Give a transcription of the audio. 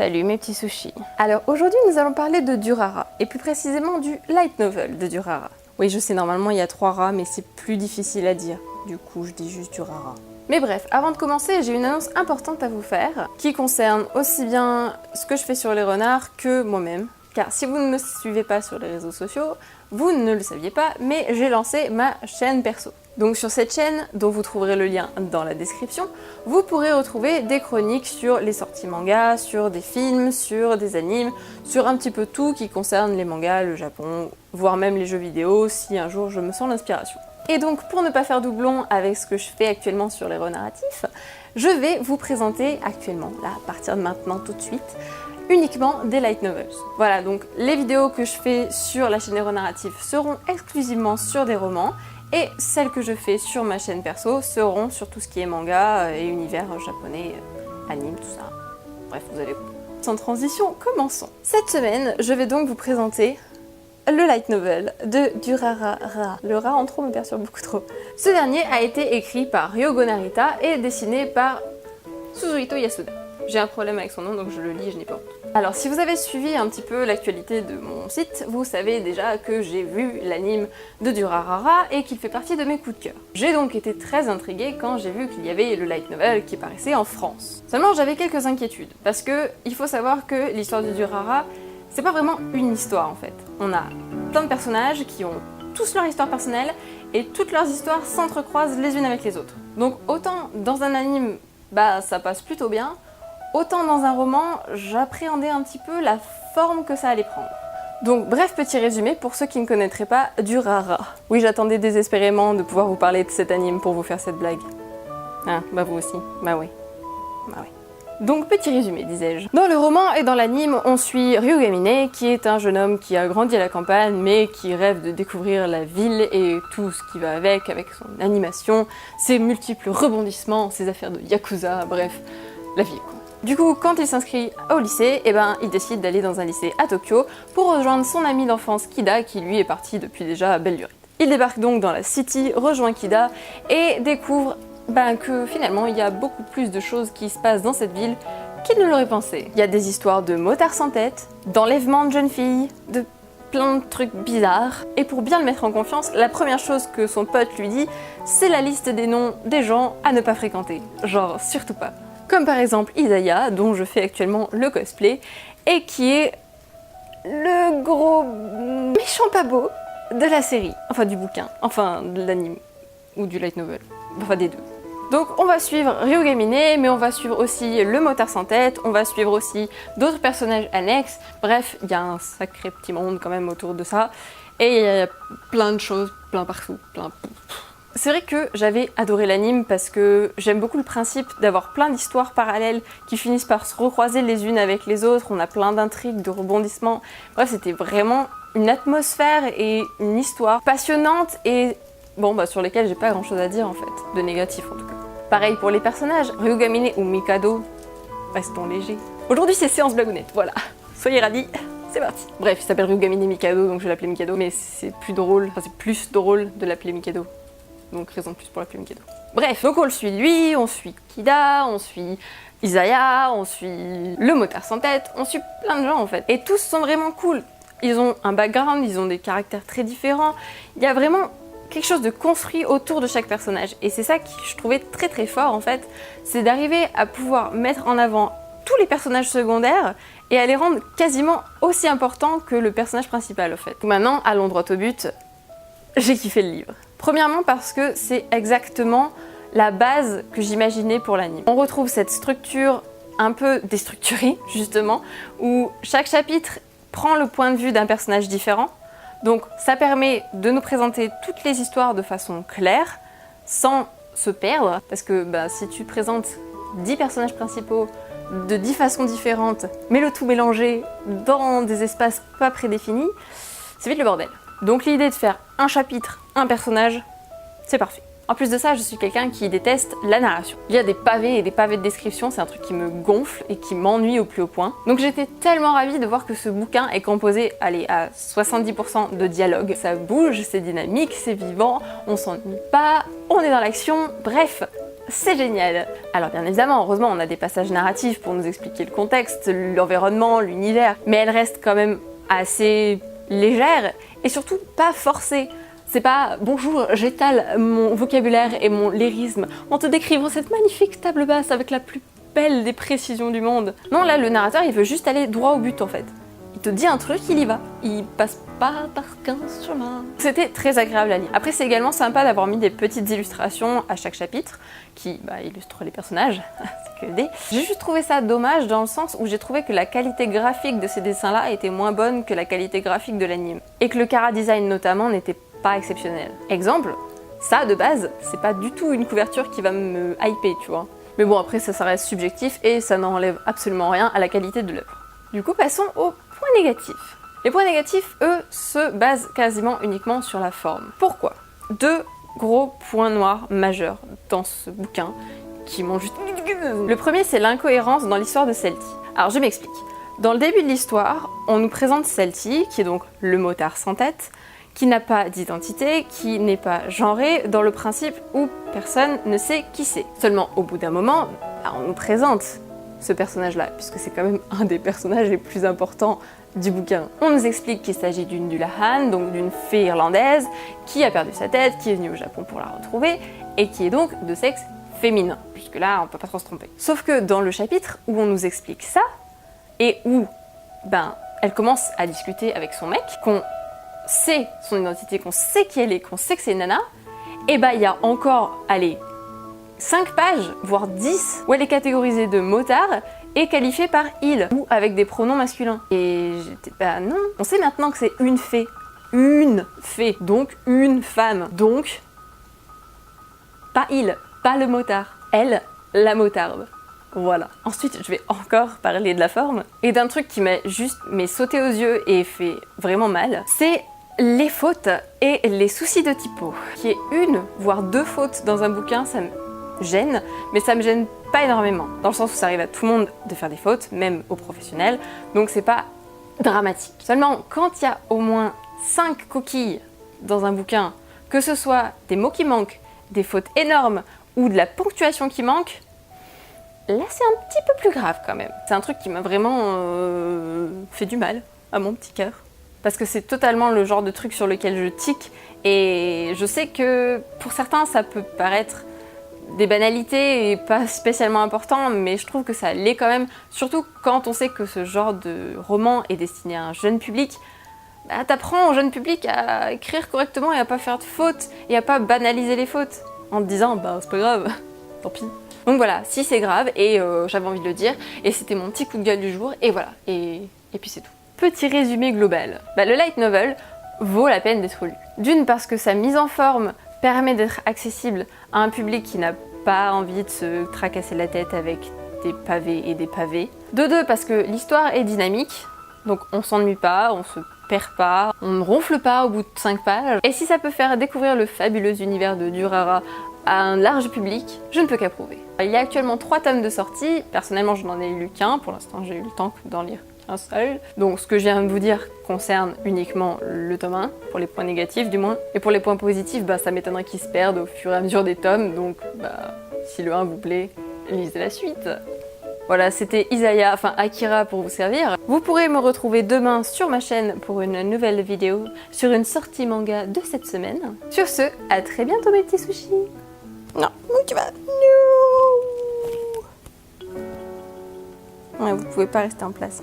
Salut mes petits sushis. Alors aujourd'hui nous allons parler de Durara, et plus précisément du light novel de Durara. Oui je sais, normalement il y a 3 rats mais c'est plus difficile à dire, du coup je dis juste Durara. Mais bref, avant de commencer, j'ai une annonce importante à vous faire, qui concerne aussi bien ce que je fais sur les renards que moi-même. Car si vous ne me suivez pas sur les réseaux sociaux, vous ne le saviez pas, mais j'ai lancé ma chaîne perso. Donc sur cette chaîne, dont vous trouverez le lien dans la description, vous pourrez retrouver des chroniques sur les sorties mangas, sur des films, sur des animes, sur un petit peu tout qui concerne les mangas, le Japon, voire même les jeux vidéo, si un jour je me sens l'inspiration. Et donc pour ne pas faire doublon avec ce que je fais actuellement sur les renarratifs, je vais vous présenter actuellement, là à partir de maintenant tout de suite, uniquement des light novels. Voilà, donc les vidéos que je fais sur la chaîne des renarratifs seront exclusivement sur des romans, et celles que je fais sur ma chaîne perso seront sur tout ce qui est manga et univers japonais, anime, tout ça. Bref, vous allez comprendre. Sans transition, commençons. Cette semaine, je vais donc vous présenter le light novel de Durara. Le rat en trop me perturbe beaucoup trop. Ce dernier a été écrit par Ryogo Narita et dessiné par Suzuhito Yasuda. J'ai un problème avec son nom donc je le lis et je n'ai pas honte. Alors si vous avez suivi un petit peu l'actualité de mon site, vous savez déjà que j'ai vu l'anime de Durarara et qu'il fait partie de mes coups de cœur. J'ai donc été très intriguée quand j'ai vu qu'il y avait le light novel qui paraissait en France. Seulement j'avais quelques inquiétudes parce que il faut savoir que l'histoire de Durara, c'est pas vraiment une histoire en fait. On a plein de personnages qui ont tous leur histoire personnelle et toutes leurs histoires s'entrecroisent les unes avec les autres. Donc autant dans un anime, bah ça passe plutôt bien, autant dans un roman, j'appréhendais un petit peu la forme que ça allait prendre. Donc bref, petit résumé pour ceux qui ne connaîtraient pas Durara. Oui, j'attendais désespérément de pouvoir vous parler de cet anime pour vous faire cette blague. Ah, bah vous aussi, bah oui. Bah oui. Donc petit résumé, disais-je. Dans le roman et dans l'anime, on suit Ryugamine, qui est un jeune homme qui a grandi à la campagne, mais qui rêve de découvrir la ville et tout ce qui va avec son animation, ses multiples rebondissements, ses affaires de yakuza, bref, la vie quoi. Du coup, quand il s'inscrit au lycée, il décide d'aller dans un lycée à Tokyo pour rejoindre son ami d'enfance Kida, qui lui est parti depuis déjà belle lurette. Il débarque donc dans la city, rejoint Kida et découvre que finalement il y a beaucoup plus de choses qui se passent dans cette ville qu'il ne l'aurait pensé. Il y a des histoires de motards sans tête, d'enlèvement de jeunes filles, de plein de trucs bizarres. Et pour bien le mettre en confiance, la première chose que son pote lui dit, c'est la liste des noms des gens à ne pas fréquenter. Genre, surtout pas. Comme par exemple Isaiah, dont je fais actuellement le cosplay, et qui est le gros méchant pas beau de la série, enfin du bouquin, enfin de l'anime, ou du light novel, enfin des deux. Donc on va suivre Ryugamine, mais on va suivre aussi le motard sans tête, on va suivre aussi d'autres personnages annexes, bref, il y a un sacré petit monde quand même autour de ça, et il y a plein de choses, plein partout, plein... C'est vrai que j'avais adoré l'anime parce que j'aime beaucoup le principe d'avoir plein d'histoires parallèles qui finissent par se recroiser les unes avec les autres, on a plein d'intrigues, de rebondissements, bref c'était vraiment une atmosphère et une histoire passionnante et sur lesquelles j'ai pas grand chose à dire en fait, de négatif en tout cas. Pareil pour les personnages, Ryugamine ou Mikado, restons légers. Aujourd'hui c'est séance blagounette, voilà, soyez radis. C'est parti. Bref, il s'appelle Ryugamine Mikado, donc je vais l'appeler Mikado, mais c'est plus drôle, enfin c'est plus drôle de l'appeler Mikado. Donc raison de plus pour l'appeler Mikado. Bref, donc on le suit lui, on suit Kida, on suit Isaiah, on suit le motard sans tête, on suit plein de gens en fait. Et tous sont vraiment cool. Ils ont un background, ils ont des caractères très différents. Il y a vraiment quelque chose de construit autour de chaque personnage. Et c'est ça que je trouvais très très fort en fait, c'est d'arriver à pouvoir mettre en avant tous les personnages secondaires et à les rendre quasiment aussi importants que le personnage principal en fait. Donc maintenant, allons droit au but, j'ai kiffé le livre. Premièrement parce que c'est exactement la base que j'imaginais pour l'anime. On retrouve cette structure un peu déstructurée justement, où chaque chapitre prend le point de vue d'un personnage différent. Donc ça permet de nous présenter toutes les histoires de façon claire, sans se perdre, parce que si tu présentes 10 personnages principaux de 10 façons différentes, mais le tout mélangé dans des espaces pas prédéfinis, c'est vite le bordel. Donc l'idée de faire un chapitre, un personnage, c'est parfait. En plus de ça, je suis quelqu'un qui déteste la narration. Il y a des pavés et des pavés de description, c'est un truc qui me gonfle et qui m'ennuie au plus haut point. Donc j'étais tellement ravie de voir que ce bouquin est composé, allez, à 70% de dialogue. Ça bouge, c'est dynamique, c'est vivant, on s'ennuie pas, on est dans l'action, bref, c'est génial. Alors bien évidemment, heureusement, on a des passages narratifs pour nous expliquer le contexte, l'environnement, l'univers, mais elle reste quand même assez légère et surtout pas forcée. C'est pas « Bonjour, j'étale mon vocabulaire et mon lyrisme en te décrivant cette magnifique table basse avec la plus belle des précisions du monde. » Non, là, le narrateur, il veut juste aller droit au but, en fait. Il te dit un truc, il y va. Il passe pas par 15 chemins. C'était très agréable à lire. Après, c'est également sympa d'avoir mis des petites illustrations à chaque chapitre qui illustrent les personnages. C'est que des. J'ai juste trouvé ça dommage dans le sens où j'ai trouvé que la qualité graphique de ces dessins-là était moins bonne que la qualité graphique de l'anime. Et que le chara-design notamment n'était pas exceptionnel. Exemple, ça de base, c'est pas du tout une couverture qui va me hyper, tu vois. Mais bon, après ça reste subjectif et ça n'enlève absolument rien à la qualité de l'œuvre. Du coup, passons aux points négatifs. Les points négatifs, eux, se basent quasiment uniquement sur la forme. Pourquoi? Deux gros points noirs majeurs dans ce bouquin qui m'ont juste... Le premier, c'est l'incohérence dans l'histoire de Celty. Alors, je m'explique. Dans le début de l'histoire, on nous présente Celty, qui est donc le motard sans tête, qui n'a pas d'identité, qui n'est pas genré, dans le principe où personne ne sait qui c'est. Seulement, au bout d'un moment, on nous présente ce personnage-là, puisque c'est quand même un des personnages les plus importants du bouquin. On nous explique qu'il s'agit d'une Dullahan, donc d'une fée irlandaise, qui a perdu sa tête, qui est venue au Japon pour la retrouver, et qui est donc de sexe féminin, puisque là, on peut pas trop se tromper. Sauf que dans le chapitre où on nous explique ça, et où, elle commence à discuter avec son mec, qu'on sait son identité, qu'on sait qui elle est, qu'on sait que c'est une nana, et il y a encore, 5 pages, voire 10, où elle est catégorisée de motard et qualifiée par il, ou avec des pronoms masculins. Et j'étais, non, on sait maintenant que c'est une fée, donc une femme, donc pas il, pas le motard, elle, la motarde. Voilà. Ensuite, je vais encore parler de la forme et d'un truc qui m'a juste sauté aux yeux et fait vraiment mal, c'est les fautes et les soucis de typo. Qu'il y ait une, voire 2 fautes dans un bouquin, ça me gêne, mais ça me gêne pas énormément, dans le sens où ça arrive à tout le monde de faire des fautes, même aux professionnels, donc c'est pas dramatique. Seulement, quand il y a au moins 5 coquilles dans un bouquin, que ce soit des mots qui manquent, des fautes énormes ou de la ponctuation qui manque, là c'est un petit peu plus grave quand même. C'est un truc qui m'a vraiment fait du mal à mon petit cœur. Parce que c'est totalement le genre de truc sur lequel je tique et je sais que pour certains ça peut paraître des banalités et pas spécialement important, mais je trouve que ça l'est quand même, surtout quand on sait que ce genre de roman est destiné à un jeune public. T'apprends au jeune public à écrire correctement et à pas faire de fautes et à pas banaliser les fautes en te disant c'est pas grave, tant pis. Donc voilà, si c'est grave et j'avais envie de le dire et c'était mon petit coup de gueule du jour et voilà, et puis c'est tout. Petit résumé global. Le light novel vaut la peine d'être lu. D'une parce que sa mise en forme permet d'être accessible à un public qui n'a pas envie de se tracasser la tête avec des pavés et des pavés. De deux parce que l'histoire est dynamique, donc on s'ennuie pas, on se perd pas, on ne ronfle pas au bout de 5 pages. Et si ça peut faire découvrir le fabuleux univers de Durara à un large public, je ne peux qu'approuver. Il y a actuellement 3 tomes de sortie, personnellement je n'en ai lu qu'un, pour l'instant j'ai eu le temps d'en lire un seul. Donc ce que je viens de vous dire concerne uniquement le tome 1, pour les points négatifs du moins. Et pour les points positifs, ça m'étonnerait qu'ils se perdent au fur et à mesure des tomes, donc si le 1 vous plaît, lisez la suite. Voilà, c'était Isaya, enfin Akira pour vous servir. Vous pourrez me retrouver demain sur ma chaîne pour une nouvelle vidéo sur une sortie manga de cette semaine. Sur ce, à très bientôt mes petits sushis. Non, tu vas... Non. Ouais, vous pouvez pas rester en place.